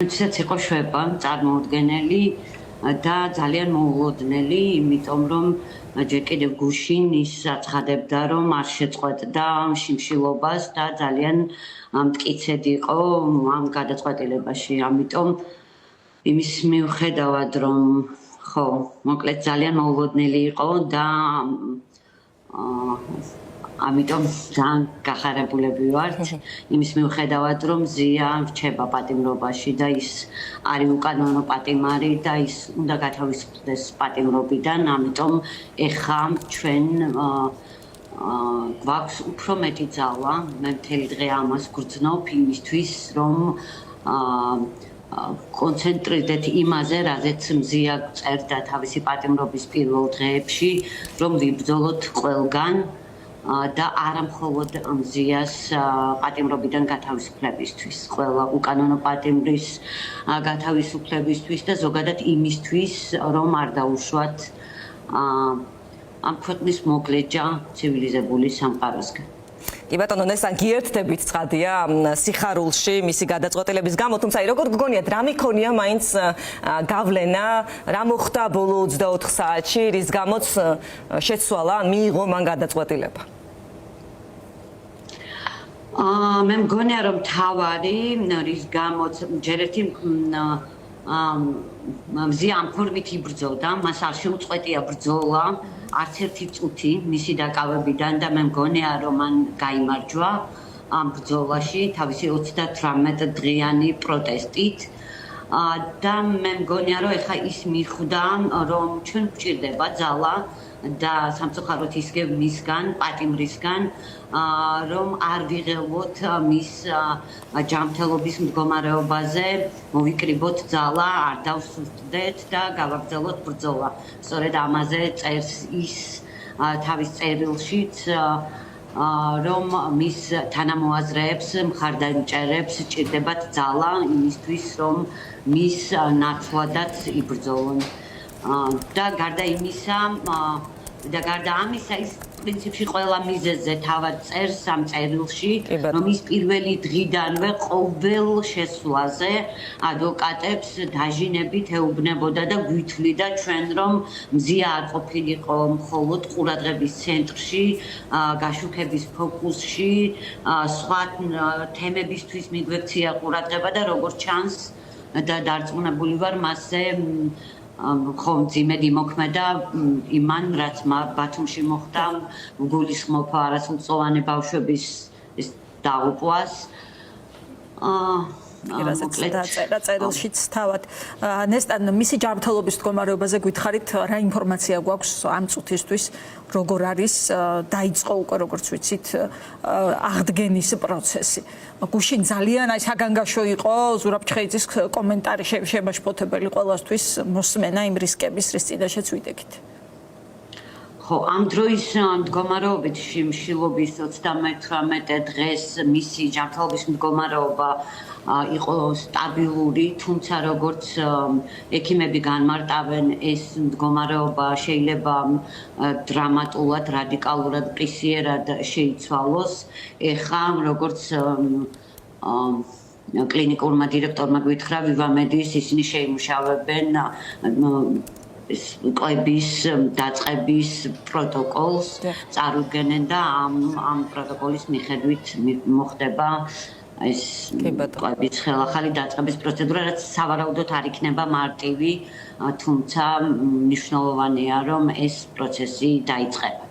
ისეც იყო შვება წარმოუდგენელი და ძალიან მოულოდნელი, იმიტომ რომ ჯერ კიდევ გუშინ ის აცხადებდა, რომ არ შეწყვეტდა შიმშილობას და ძალიან მტკიცედ იყო ამ გადაწყვეტილებაში. ამიტომ იმის მიუხედავად, რომ ხო, მოკლედ ძალიან მოულოდნელი იყო და ამიტომ ძალიან გახარებულები ვართ იმის მიუხედავად, რომ ზია რჩება პატიმრობაში და ის არის უკანონო პატიმარი და ის უნდა გათავისუფლდეს პატიმრობიდან, ამიტომ ეხა ჩვენ გვაქვს უფრო მეტი ძალა, მე მთელი დღე ამას გრძნობ იმისთვის, რომ კონცენტრირდეთ იმაზე, რაზეც მზია წერდა თავისი პატიმრობის პირველ დღეებში, რომ ვიბრძოლოთ ყველგან და არა მხოლოდ მზიას პატიმრობიდან გათავისუფლებისთვის, ყველა უკანონო პატიმრის გათავისუფლებისთვის და ზოგადად იმისთვის, რომ არ დაუშვათ ამ ქვეყნის მოგლეჯა ცივილიზებული სამყაროსგან. კი ბატონო, ნესან გიერთდებით ცხადია სიხარულში მისი გადაწყვეტილების გამო, თუმცა როგორ გგონიათ, რა მიქონია მაინც გავლენა, რა მოხდა ბოლო 24 საათში, რის გამოც შეცვალა, მიიღო მან გადაწყვეტილება? მე მგონია, რომ თავარი, რის გამოც ჯერ ერთი მზია ამ ფორმით იბრძოდა, მას არ შეუწყვეტია ბრძოლა არც ერთი წუთი მისი დაკავებიდან და მე მგონია, რომ მან გაიმარჯვა ამ ბრძოლაში თავისი 38 დღიანი პროტესტით და მე მგონია, რომ ეხა ის მიხვდა, რომ ჩვენ გვჭირდება ძალა და სამწუხაროდ ისგებ მისგან, პატიმრისგან, რომ არ ვიღელვოთ მის ჯანმრთელობის მდგომარეობაზე, მოვიკრიბოთ ძალა, არ დავსუსტდეთ და გავაგრძელოთ ბრძოლა. სწორედ ამაზე წერს ის თავის წერილშიც, რომ მის თანამოაზრეებს, მხარდამჭერებს ჭირდებათ ძალა იმისთვის, რომ მის ნაცვლადაც იბრძოლონ. და გარდა ამისა ის პრინციპში ყველა მიზეზზე თავად წერს ამ წერილში, რომ ის პირველი დღიდანვე ყოველ შესვლაზე ადვოკატებს დაჟინებით ეუბნებოდა და გვითვლიდა ჩვენ, რომ მზია არ ყოფილიყო მხოლოდ ყურადღების ცენტრში, გაშუქების ფოკუსში, სხვა თემებისთვის მიგვექცია ყურადღება და როგორც ჩანს და დარწმუნებული ვარ მასზე ხო მძიმედ იმოქმედა იმან, რაც ბათუმში მოხდა, გულისხმობ არასრულწლოვანი ბავშვების დაუყვას. წერილშიც თავად ნესტან მისი ჯანმრთელობის მდგომარეობაზე გითხარით, რა ინფორმაცია გვაქვს ამ წუთისთვის, როგორ არის დაიწყო უკვე როგორც ვიცით აღდგენის პროცესი. გუშინ ძალიან აი საგანგაშო იყო ზურაბ ჩხეიძის კომენტარი შემაშფოთებელი ყველასთვის მოსმენა იმ რისკების, რის წინაშეც ვიდექით. ხო, ამ დროის მდგომარეობით შიმშილობის 38 დღეს მისი ჯანმრთელობის მდგომარეობა იყო სტაბილური, თუმცა როგორც ექიმები განმარტავენ, ეს მდგომარეობა შეიძლება დრამატულად, რადიკალურად, პრესიერად შეიცვალოს. ეხლა როგორც კლინიკურმა დირექტორმა გითხრა, ვივამედის ისინი შეიმუშავებენ ყების დაწყების პროტოკოლს წარუდგენენ და ამ პროტოკოლის მიხედვით მოხდება ეს ყების ხელახალი დაწყების პროცედურა, რაც სავარაუდოდ არ იქნება მარტივი, თუმცა მნიშვნელოვანია, რომ ეს პროცესი დაიწყება.